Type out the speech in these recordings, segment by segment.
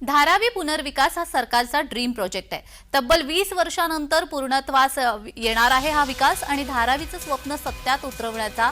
धारावी पुनर्विकास हा सरकारचा ड्रीम प्रोजेक्ट आहे। तब्बल 20 वर्षांनंतर पूर्णत्वास येणार आहे हा विकास आणि धारावीचं स्वप्न सत्यात उतरवण्याचा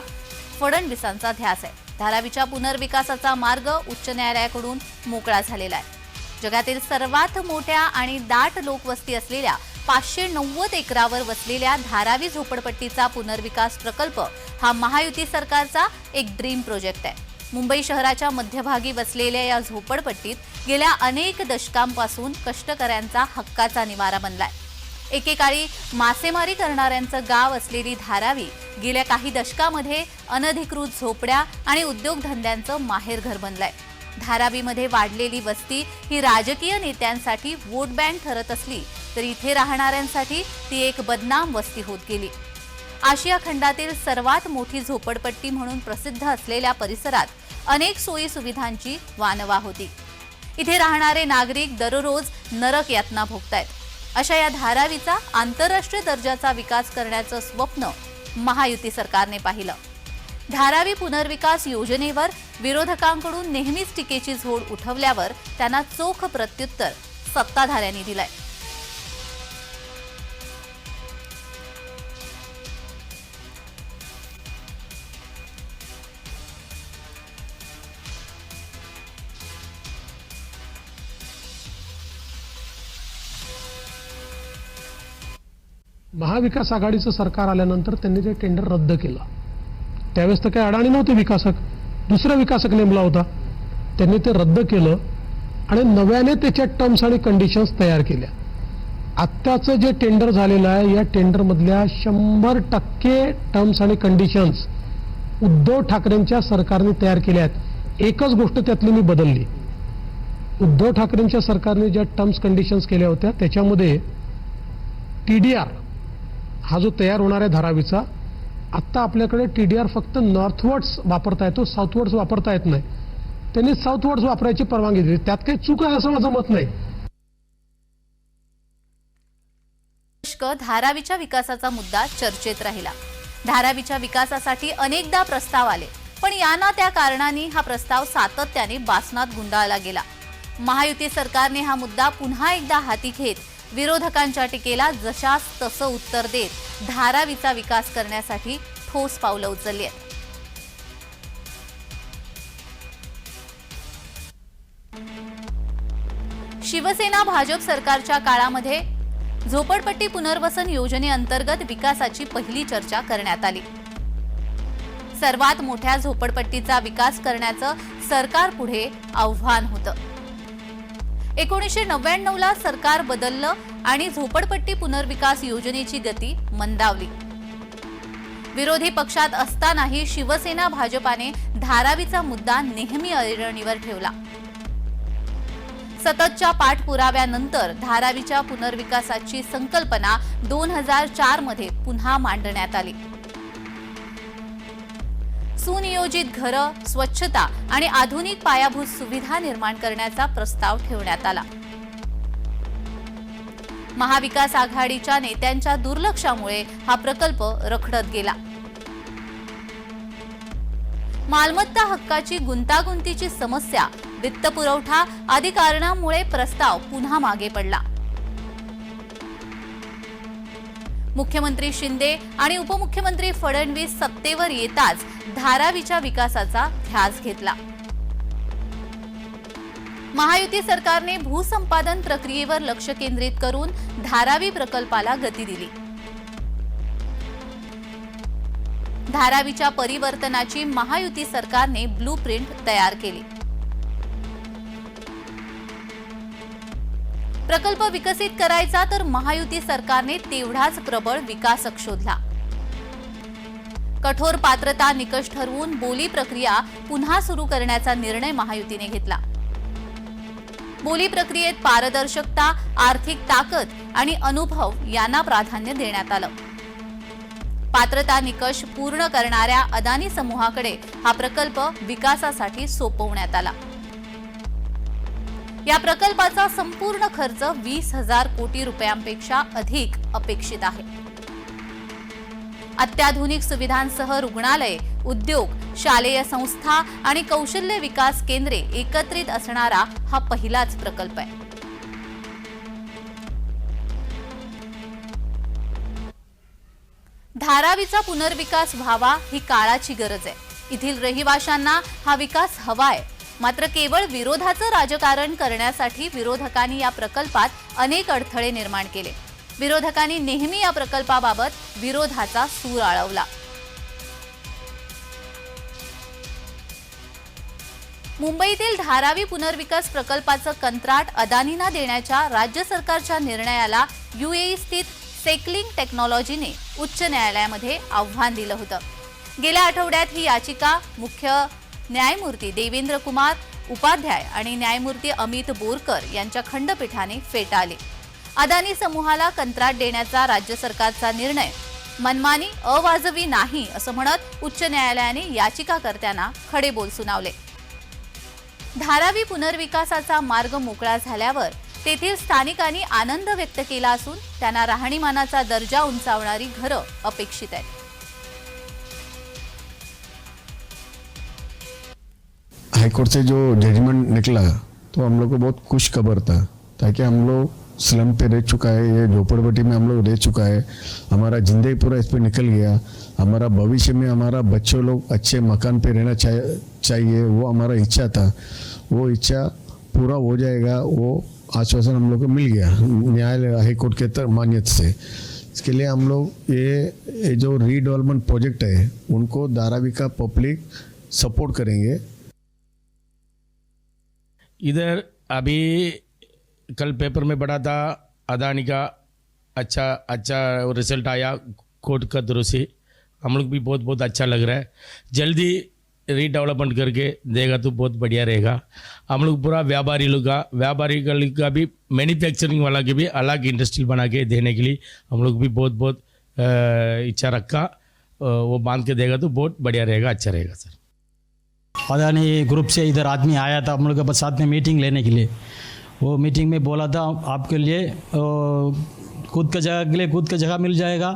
फडणवीसांचा ध्यास आहे। धारावीच्या पुनर्विकासाचा मार्ग उच्च न्यायालयाकडून मोकळा झालेला आहे। जगातील सर्वात मोठ्या आणि दाट लोकवस्ती असलेल्या 590 एकरावर वसलेल्या धारावी झोपडपट्टीचा पुनर्विकास प्रकल्प हा महायुती सरकारचा एक ड्रीम प्रोजेक्ट आहे। मुंबई शहराच्या मध्यभागी वसलेल्या या झोपडपट्टीत गेल्या अनेक दशकांपासून कष्टकऱ्यांचा हक्काचा निवारा बनलाय। एकेकाळी मासेमारी करणाऱ्यांचं गाव असलेली धारावी गेल्या काही दशकांमध्ये अनधिकृत झोपड्या आणि उद्योगधंद्यांचं माहेरघर बनलंय। धारावीमध्ये वाढलेली वस्ती ही राजकीय नेत्यांसाठी वोट बँक ठरत असली तरी इथे राहणाऱ्यांसाठी ती एक बदनाम वस्ती होत गेली। आशिया खंडातील सर्वात मोठी झोपडपट्टी म्हणून प्रसिद्ध असलेल्या परिसरात अनेक सोयी सुविधांची वानवा होती। इथे राहणारे नागरिक दररोज नरक यातना भोगतायत। अशा या धारावीचा आंतरराष्ट्रीय दर्जाचा विकास करण्याचं स्वप्न महायुती सरकारने पाहिलं। धारावी पुनर्विकास योजनेवर विरोधकांकडून नेहमीच टीकेची झोड उठवल्यावर त्यांना चोख प्रत्युत्तर सत्ताधाऱ्यांनी दिलंय। महाविकास आघाडीचं सरकार आल्यानंतर त्यांनी ते टेंडर रद्द केलं। त्यावेळेस तर काही अडाणी नव्हते विकासक, दुसरा विकासक नेमला होता। त्यांनी ते रद्द केलं आणि नव्याने त्याच्या टर्म्स आणि कंडिशन्स तयार केल्या। आत्ताचं जे टेंडर झालेलं आहे या टेंडरमधल्या 100% टर्म्स आणि कंडिशन्स उद्धव ठाकरेंच्या सरकारने तयार केल्या आहेत। एकच गोष्ट त्यातली मी बदलली। उद्धव ठाकरेंच्या सरकारने ज्या टर्म्स कंडिशन्स केल्या होत्या त्याच्यामध्ये TDR हा जो तयार होणार आहे धारावीचा, आत्ता आपल्याकडे TDR फक्त नॉर्थवर्ड्स वापरता येतो, साऊथवर्ड्स वापरता येत नाही। त्यांनी साऊथवर्ड्स वापरायची परवानगी दिली। त्यात काही चूक आहे असं माझं मत नाही। धारावीच्या विकासाचा मुद्दा चर्चेत राहिला। धारावीच्या विकासासाठी अनेकदा प्रस्ताव आले, पण याना त्या कारणांनी हा प्रस्ताव सातत्याने बासनात गुंडाळला गेला। महायुती सरकारने हा मुद्दा पुन्हा एकदा हाती घेत विरोधकांच्या टीकेला जशास तसं उत्तर देत धारावीचा विकास करण्यासाठी ठोस पावलं उचलली आहेत। शिवसेना भाजप सरकारच्या काळामध्ये झोपडपट्टी पुनर्वसन योजनेअंतर्गत विकासाची पहिली चर्चा करण्यात आली। सर्वात मोठ्या झोपडपट्टीचा विकास करण्याचं सरकारपुढे आव्हान होतं। 1999 ला सरकार बदललं आणि झोपडपट्टी पुनर्विकास योजनेची गती मंदावली। विरोधी पक्षात असतानाही शिवसेना भाजपाने धारावीचा मुद्दा नेहमी ऐरणीवर ठेवला। सततच्या पाठपुराव्यानंतर धारावीच्या पुनर्विकासाची संकल्पना 2004 मध्ये पुन्हा मांडण्यात आली। सुनियोजित घरं, स्वच्छता आणि आधुनिक पायाभूत सुविधा निर्माण करण्याचा प्रस्ताव ठेवण्यात आला। महाविकास आघाडीच्या नेत्यांच्या दुर्लक्षामुळे हा प्रकल्प रखडत गेला। मालमत्ता हक्काची गुंतागुंतीची समस्या, वित्तपुरवठा आदी कारणांमुळे प्रस्ताव पुन्हा मागे पडला। मुख्यमंत्री शिंदे आणि उपमुख्यमंत्री फडणवीस सत्तेवर येताच धारावीच्या विकासाचा ध्यास घेतला। महायुती सरकारने भूसंपादन प्रक्रियेवर लक्ष केंद्रित करून धारावी प्रकल्पाला गती दिली। धारावीच्या परिवर्तनाची महायुती सरकारने ब्लूप्रिंट तयार केली। प्रकल्प विकसित करायचा तर महायुती सरकारने तेवढाच प्रबळ विकासक शोधला। कठोर पात्रता निकष ठरवून बोली प्रक्रिया पुन्हा सुरू करण्याचा निर्णय महायुतीने घेतला। बोली प्रक्रियेत पारदर्शकता, आर्थिक ताकद आणि अनुभव यांना प्राधान्य देण्यात आलं। पात्रता निकष पूर्ण करणाऱ्या अदानी समूहाकडे हा प्रकल्प विकासासाठी सोपवण्यात आला। या प्रकल्पाचा संपूर्ण खर्च 20,000 कोटी रुपयांपेक्षा अधिक अपेक्षित आहे। अत्याधुनिक सुविधांसह रुग्णालय, उद्योग शालेय संस्था आणि कौशल्य विकास केंद्रे एकत्रित असणारा हा पहिलाच प्रकल्प आहे. धारावीचा पुनर्विकास व्हावा ही काळाची गरज आहे. इथील रहिवाशांना हा विकास हवा आहे. मात्र केवळ विरोधाचं राजकारण करण्यासाठी विरोधकांनी या प्रकल्पात अनेक अडथळे निर्माण केले. विरोधकांनी नेहमी या प्रकल्पाबाबत विरोधाचा सूर आळवला. मुंबईतील धारावी पुनर्विकास प्रकल्पाचं कंत्राट अदानींना देण्याच्या राज्य सरकारच्या निर्णयाला UAE स्थित सेकलिंग टेक्नॉलॉजीने उच्च न्यायालयामध्ये आव्हान दिलं होतं. गेल्या आठवड्यात ही याचिका मुख्य न्यायमूर्ती देवेंद्र कुमार उपाध्याय आणि न्यायमूर्ती अमित बोरकर यांच्या खंडपीठाने फेटाळली. अदानी समूहाला कंत्राट देण्याचा राज्य सरकारचा निर्णय मनमानी अवाजवी नाही असं म्हणत उच्च न्यायालयाने याचिकाकर्त्यांना खडेबोल सुनावले. धारावी पुनर्विकासाचा मार्ग मोकळा झाल्यावर तेथील स्थानिकांनी आनंद व्यक्त केला असून त्यांना राहणीमानाचा दर्जा उंचावणारी घरं अपेक्षित आहेत. हाईकोर्ट से जो जजमेंट निकला तो हम लोग को बहुत खुश खबर था, ताकि हम लोग स्लम पे रह चुका है, ये झोपड़पट्टी में हम लोग रह चुका है, हमारा जिंदगी पूरा इस पे निकल गया. हमारा भविष्य में हमारा बच्चों लोग अच्छे मकान पे रहना चाहिए, वो हमारा इच्छा था. वो इच्छा पूरा हो जाएगा, वो आश्वासन हम लोग को मिल गया न्यायालय हाईकोर्ट के मान्यता से. इसके लिए हम लोग ये जो रीडेवलपमेंट प्रोजेक्ट है उनको धारावी का पब्लिक सपोर्ट करेंगे. इधर अभी कल पेपर में पढ़ा था, अदानी का अच्छा रिजल्ट आया कोर्ट का तरफ से. हम लोग भी बहुत अच्छा लग रहा है. जल्दी रीडेवलपमेंट करके देगा तो बहुत बढ़िया रहेगा. हम लोग पूरा व्यापारी का भी मैन्युफैक्चरिंग वाला के भी अलग इंडस्ट्री बना के देने के लिए हम लोग भी बहुत इच्छा रखा. वो बांध के देगा तो बहुत बढ़िया रहेगा, अच्छा रहेगा सर. अदानी ग्रुप से इधर आदमी आया था हम लोग के साथ में मीटिंग लेने के लिए. वो मीटिंग में बोला था आपके लिए खुद का जगह मिल जाएगा.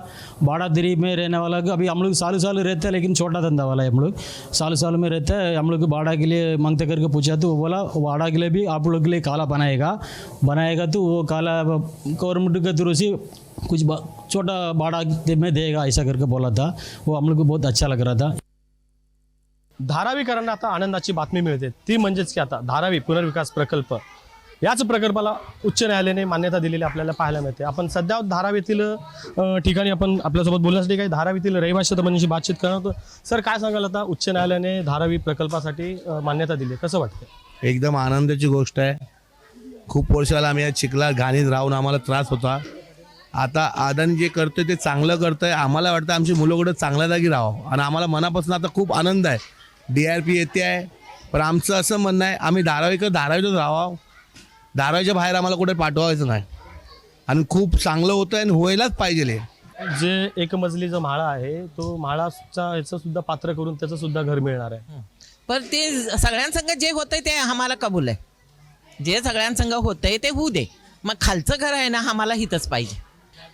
बाड़ादिरी में रहने वाला को अभी हम लोग साल रहते हैं, लेकिन छोटा धंधा वाला है. हम लोग साल में रहते हैं. हम लोग बाड़ा के लिए मांगते करके पूछा तो वो बोला बाड़ा के लिए भी आप लोग के लिए काला बनाएगा तो वो काला गवर्नमेंट के थ्रू से कुछ छोटा बाड़ा में देगा, ऐसा करके बोला था. वो हम लोग को बहुत अच्छा लग रहा था. धारावीकरांना आता आनंदाची बातमी मिळते, ती म्हणजेच की आता धारावी पुनर्विकास प्रकल्प याच प्रकल्पाला उच्च न्यायालयाने मान्यता दिलेली आपल्याला पाहायला मिळते. आपण सध्या धारावीतील ठिकाणी आपण आपल्यासोबत बोलण्यासाठी काही धारावीतील रहिवासी तरुणांशी बातचीत करणार होतो. सर, काय सांगाल, आता उच्च न्यायालयाने धारावी प्रकल्पासाठी मान्यता दिली, कसं वाटतं? एकदम आनंदाची गोष्ट आहे. खूप वर्षाला आम्ही या चिखलात घाणीत राहून आम्हाला त्रास होता. आता अदानी जे करतोय ते चांगलं करतोय. आम्हाला वाटतं आमची मुलं कुठं चांगल्या जागी राहावं आणि आम्हाला मनापासून आता खूप आनंद आहे. DRP येते आहे, पण आमचं असं म्हणणं आहे आम्ही धारावीतच राहावं. धारावीच्या बाहेर आम्हाला कुठे पाठवायचं नाही आणि खूप चांगलं होतं आणि व्हायलाच पाहिजे. जे एक मजली जो म्हाळा आहे तो म्हाळाचा ह्याचं सुद्धा पात्र करून त्याचं सुद्धा घर मिळणार आहे. पण ते सगळ्यांसंग जे होतंय ते आम्हाला कबूल आहे. जे सगळ्यांसंग होतंय ते होऊ दे. मग खालचं घर आहे ना आम्हाला हितच पाहिजे.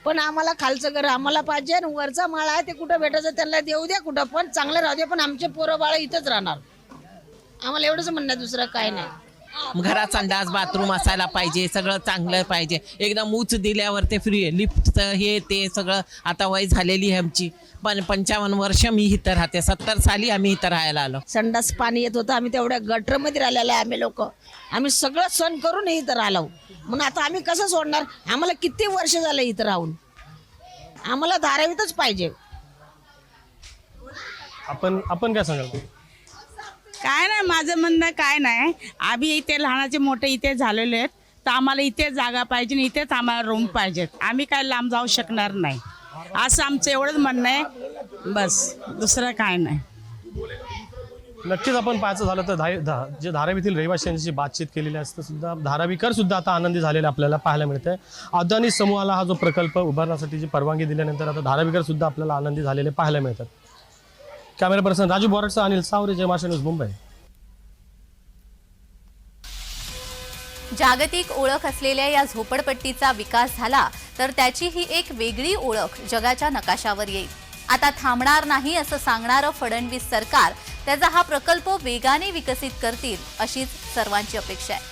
पण आम्हाला खालचं घर आम्हाला पाहिजे आणि वरचा माळा आहे ते कुठं भेटायचं त्यांना देऊ द्या, कुठं पण चांगलं राहू दे, पण आमचे पोरं बाळ इथंच राहणार. आम्हाला एवढंच म्हणणं, दुसरं काय नाही. घरात संडास बाथरूम असायला पाहिजे, सगळं चांगलं पाहिजे. एकदम उंच दिल्यावर ते फ्री लिफ्टचं हे ते सगळं. आता वय झालेली आहे आमची, पण 55 वर्ष मी इथं राहते. 70 साली आम्ही इथं राहायला आलो. संडास पाणी येत होतं, आम्ही तेवढ्या गटरमध्ये राहिलेलं आहे. आम्ही लोक आम्ही सगळं सण करून इथं राहिलो. मग आता आम्ही कसं सोडणार? आम्हाला किती वर्ष झालं इथं राहून. आम्हाला धारावीतच पाहिजे. आपण काय सांगाल? काय नाही, माझं म्हणणं काय नाही. आम्ही इथे लहानाचे मोठे इथे झालेले आहेत, तर आम्हाला इथे जागा पाहिजे आणि इथेच आम्हाला रूम पाहिजेत. आम्ही काय लांब जाऊ शकणार नाही, असं आमचं एवढंच म्हणणं आहे. बस, दुसरं काय नाही. नक्कीच आपण पाहायचं झालं तर जे धारावीतील रहिवाशांची बातचीत केलेली असतं सुद्धा धारावीकर सुद्धा आता आनंदी झालेले आपल्याला पाहायला मिळते. अदानी समूहाला हा जो प्रकल्प उभारण्यासाठी जी परवानगी दिल्यानंतर आता धारावीकर सुद्धा आपल्याला आनंदी झालेले पाहायला मिळतात. कॅमेरा पर्सन राजू बोरटसह अनिल सावरे, जय महाराष्ट्र न्यूज, मुंबई. जागतिक ओळख असलेल्या या झोपडपट्टीचा विकास झाला तर त्याची ही एक वेगळी ओळख जगाच्या नकाशावर येईल. आता थांबणार नाही असं सांगणारं फडणवीस सरकार त्याचा हा प्रकल्प वेगाने विकसित करतील अशीच सर्वांची अपेक्षा आहे.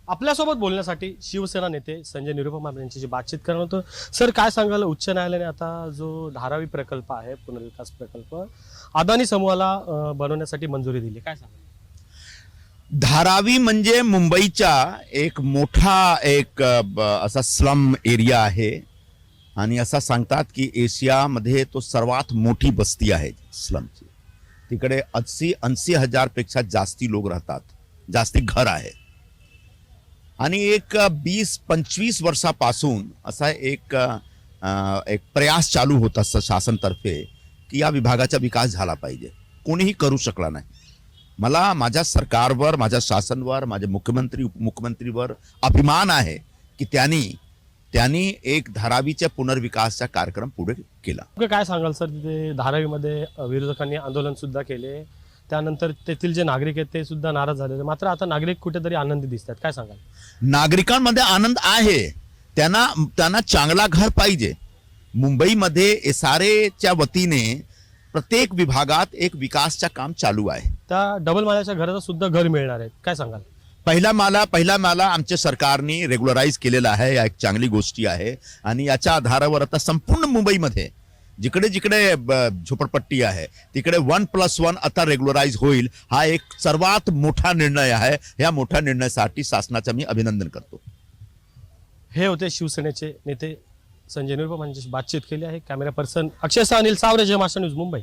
आपल्यासोबत बोलण्यासाठी शिवसेना नेते संजय निरुपम यांच्याशी बातचीत करणार होतं. सर, काय सांगाल, उच्च न्यायालयाने आता जो धारावी प्रकल्प आहे, पुनर्विकास प्रकल्प, अदानी समूहाला बनवण्यासाठी मंजुरी दिली, काय सांगाल? धारावी म्हणजे मुंबईचा एक मोठा असा स्लम एरिया आहे आणि असं सांगतात की एशियामध्ये तो सर्वात मोठी बस्ती आहे स्लमची. तिकडे 80 हजारपेक्षा जास्ती लोक राहतात, जास्ती घर आहे. आणि एक 20-25 वर्षापासून असा एक प्रयास चालू होता शासनतर्फे की या विभागाचा विकास झाला पाहिजे. कोणीही करू शकला नाही. मला माझ्या सरकारवर, माझ्या शासनवर, माझ्या मुख्यमंत्रीवर अभिमान आहे की त्यांनी एक धारावीच्या पुनर्विकासाचा कार्यक्रम पुढे केला. काय सांगाल सर, तिथे धारावीमध्ये विरोधकांनी आंदोलन सुद्धा केले, त्यानंतर तेथील जे नागरिक आहेत ते सुद्धा नाराज झालेले, मात्र आता नागरिक कुठेतरी आनंदी दिसतात, काय सांगाल? नागरिकांमध्ये आनंद आहे. त्यांना चांगला घर पाहिजे. मुंबईमध्ये SRAच्या वतीने प्रत्येक विभागात एक विकासचं काम चालू आहे. त्या डबल माळ्याच्या घराचं सुद्धा घर मिळणार आहे, काय सांगाल? पहिला माला आमच्या सरकारने रेग्युलराईज केलेला आहे. या एक चांगली गोष्टी आहे आणि याच्या आधारावर आता संपूर्ण मुंबईमध्ये जिकडे जिकडे झोपडपट्टी आहे तिकडे 1+1 आता रेग्युलराईज होईल. हा एक सर्वात मोठा निर्णय आहे. या मोठ्या निर्णयासाठी शासनाचं मी अभिनंदन करतो. हे होते शिवसेनेचे नेते संजय निरुपम यांच्याशी बातचीत केली आहे. कॅमेरा पर्सन अक्षय अनिल सावरे, जय महाराष्ट्र न्यूज, मुंबई.